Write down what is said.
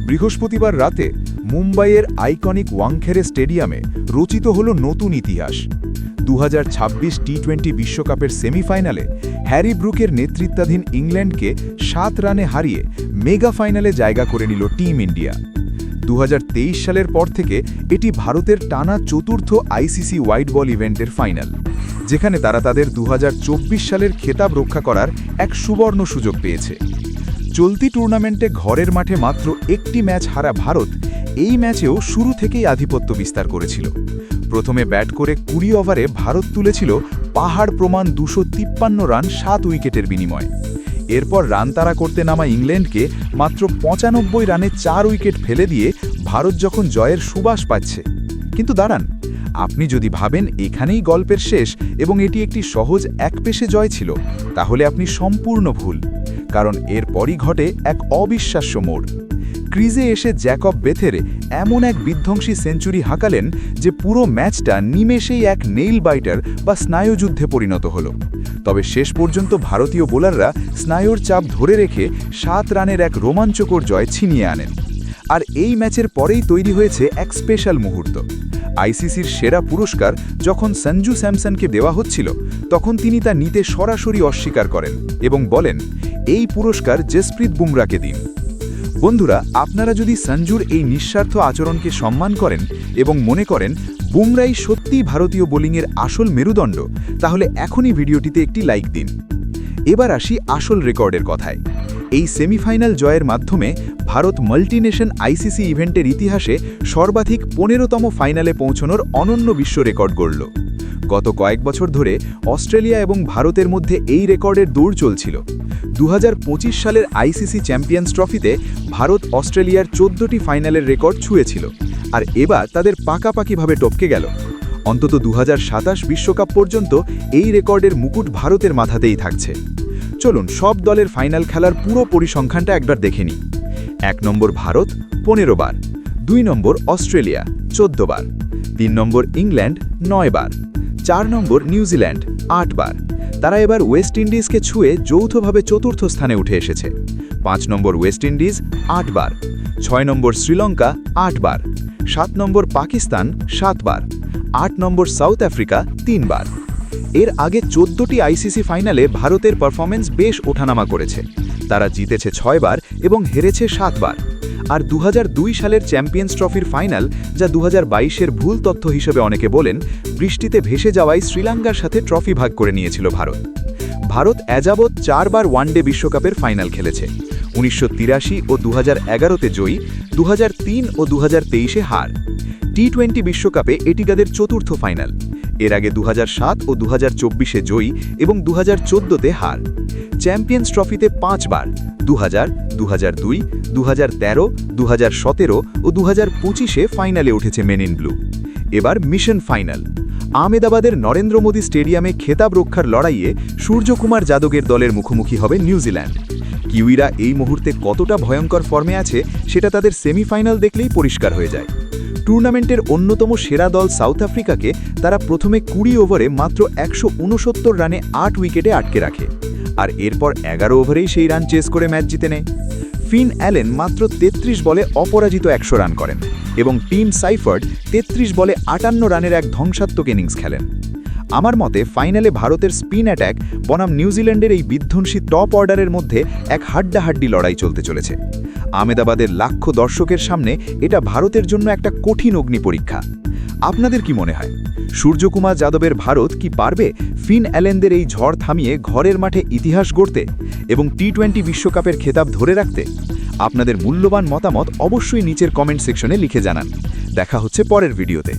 বৃহস্পতিবার রাতে মুম্বাইয়ের আইকনিক ওয়াংখেড়ে স্টেডিয়ামে রচিত হল নতুন ইতিহাস। 2026 টি-20 বিশ্বকাপের সেমিফাইনালে হ্যারি ব্রুকের নেতৃত্বাধীন ইংল্যান্ডকে 7 রানে হারিয়ে মেগা ফাইনালে জায়গা করে নিল টিম ইন্ডিয়া। 2023 সালের পর থেকে এটি ভারতের টানা চতুর্থ আইসিসি হোয়াইট বল ইভেন্টের ফাইনাল, যেখানে তারা তাদের 2024 সালের খেতাব রক্ষা করার এক সুবর্ণ সুযোগ পেয়েছে। চলতি টুর্নামেন্টে ঘরের মাঠে মাত্র একটি ম্যাচ হারা ভারত এই ম্যাচেও শুরু থেকেই আধিপত্য বিস্তার করেছিল। প্রথমে ব্যাট করে 20 ওভারে ভারত তুলেছিল পাহাড় প্রমাণ 253 রান 7 উইকেটের বিনিময়ে। এরপর রান তাড়া করতে নামা ইংল্যান্ডকে মাত্র 95 রানে 4 উইকেট ফেলে দিয়ে ভারত যখন জয়ের সুবাস পাচ্ছে। কিন্তু দাঁড়ান, আপনি যদি ভাবেন এখানেই গল্পের শেষ এবং এটি একটি সহজ একপেশে জয় ছিল, তাহলে আপনি সম্পূর্ণ ভুল। কারণ এরপরই ঘটে এক অবিশ্বাস্য মোড়। ক্রিজে এসে জ্যাকব বেথেরে এমন এক বিধ্বংসী সেঞ্চুরি হাঁকালেন যে পুরো ম্যাচটা নিমেষেই এক নেইল বাইটার বা স্নায়ুযুদ্ধে পরিণত হল। তবে শেষ পর্যন্ত ভারতীয় বোলাররা স্নায়ুর চাপ ধরে রেখে 7 রানের এক রোমাঞ্চকর জয় ছিনিয়ে আনেন। আর এই ম্যাচের পরেই তৈরি হয়েছে এক স্পেশাল মুহূর্ত। আইসিসির সেরা পুরস্কার যখন সঞ্জু স্যামসনকে দেওয়া হচ্ছিল, তখন তিনি তা নিতে সরাসরি অস্বীকার করেন এবং বলেন, এই পুরস্কার জসপ্রীত বুমরাকে দিন। বন্ধুরা, আপনারা যদি সঞ্জুর এই নিঃস্বার্থ আচরণকে সম্মান করেন এবং মনে করেন বুমরাই সত্যিই ভারতীয় বোলিংয়ের আসল মেরুদণ্ড, তাহলে এখনই ভিডিওটিতে একটি লাইক দিন। এবার আসি আসল রেকর্ডের কথায়। এই সেমিফাইনাল জয়ের মাধ্যমে ভারত মাল্টিনেশন আইসিসি ইভেন্টের ইতিহাসে সর্বাধিক 15তম ফাইনালে পৌঁছানোর অনন্য বিশ্ব রেকর্ড গড়ল। গত কয়েক বছর ধরে অস্ট্রেলিয়া এবং ভারতের মধ্যে এই রেকর্ডের দৌড় চলছিল। 2025 সালের আইসিসি চ্যাম্পিয়ন্স ট্রফিতে ভারত অস্ট্রেলিয়ার 14টি ফাইনালের রেকর্ড ছুঁয়েছিল, আর এবার তাদের পাকাপাকিভাবে টপকে গেল। অন্তত 2027 বিশ্বকাপ পর্যন্ত এই রেকর্ডের মুকুট ভারতের মাথাতেই থাকছে। চলুন সব দলের ফাইনাল খেলার পুরো পরিসংখ্যানটা একবার দেখে নিই। 1 নম্বর ভারত 15 বার, 2 নম্বর অস্ট্রেলিয়া 14 বার, 3 নম্বর ইংল্যান্ড 9 বার, 4 নম্বর নিউজিল্যান্ড 8 বার। তারা এবার ওয়েস্ট ইন্ডিজকে ছুঁয়ে যৌথভাবে চতুর্থ স্থানে উঠে এসেছে। 5 নম্বর ওয়েস্ট ইন্ডিজ 8 বার, 6 নম্বর শ্রীলঙ্কা 8 বার, 7 নম্বর পাকিস্তান 7 বার, 8 নম্বর সাউথ আফ্রিকা 3 বার। এর আগে 14টি আইসিসি ফাইনালে ভারতের পারফরমেন্স বেশ ওঠানামা করেছে। তারা জিতেছে 6 বার এবং হেরেছে 7 বার। আর 2002 সালের চ্যাম্পিয়ন্স ট্রফির ফাইনাল, যা 2022-এর ভুল তথ্য হিসেবে অনেকে বলেন, বৃষ্টিতে ভেসে যাওয়ায় শ্রীলঙ্কার সাথে ট্রফি ভাগ করে নিয়েছিল ভারত। ভারত এযাবৎ 4 বার ওয়ানডে বিশ্বকাপের ফাইনাল খেলেছে। 1983 ও 2011-তে জয়ী, 2003 ও 2023-এ হার। টি-20 বিশ্বকাপে এটি তাদের চতুর্থ ফাইনাল। এর আগে 2007 ও 2024-এ জয়ী এবং 2014-তে হার। চ্যাম্পিয়ন্স ট্রফিতে 5 বার, 2000, 2002, 2013, 2017 ও 2025-এ ফাইনালে উঠেছে মেন ইন ব্লু। এবার মিশন ফাইনাল। আহমেদাবাদের নরেন্দ্র মোদী স্টেডিয়ামে খেতাব রক্ষার লড়াইয়ে সূর্যকুমার যাদবের দলের মুখোমুখি হবে নিউজিল্যান্ড। কিউইরা এই মুহূর্তে কতটা ভয়ঙ্কর ফর্মে আছে সেটা তাদের সেমিফাইনাল দেখলেই পরিষ্কার হয়ে যায়। টুর্নামেন্টের অন্যতম সেরা দল সাউথ আফ্রিকাকে তারা প্রথমে 20 ওভারে মাত্র 169 রানে 8 উইকেটে আটকে রাখে, আর এরপর 11 ওভারেই সেই রান চেস করে ম্যাচ জিতে নেয়। ফিন অ্যালেন মাত্র 33 বলে অপরাজিত 100 রান করেন এবং টিম সাইফার্ড 33 বলে 58 রানের এক ধ্বংসাত্মক ইনিংস খেলেন। আমার মতে ফাইনালে ভারতের স্পিন অ্যাট্যাক বনাম নিউজিল্যান্ডের এই বিধ্বংসী টপ অর্ডারের মধ্যে এক হাড্ডাহাড্ডি লড়াই চলতে চলেছে। আহমেদাবাদের লাখো দর্শকের সামনে এটা ভারতের জন্য একটা কঠিন অগ্নি পরীক্ষা। আপনাদের কি মনে হয়, সূর্যকুমার যাদবের ভারত কি পারবে ফিন অ্যালেনদের এই ঝড় থামিয়ে ঘরের মাঠে ইতিহাস গড়তে এবং টি-20 বিশ্বকাপের খেতাব ধরে রাখতে? আপনাদের মূল্যবান মতামত অবশ্যই নিচের কমেন্ট সেকশনে লিখে জানান। দেখা হচ্ছে পরের ভিডিওতে।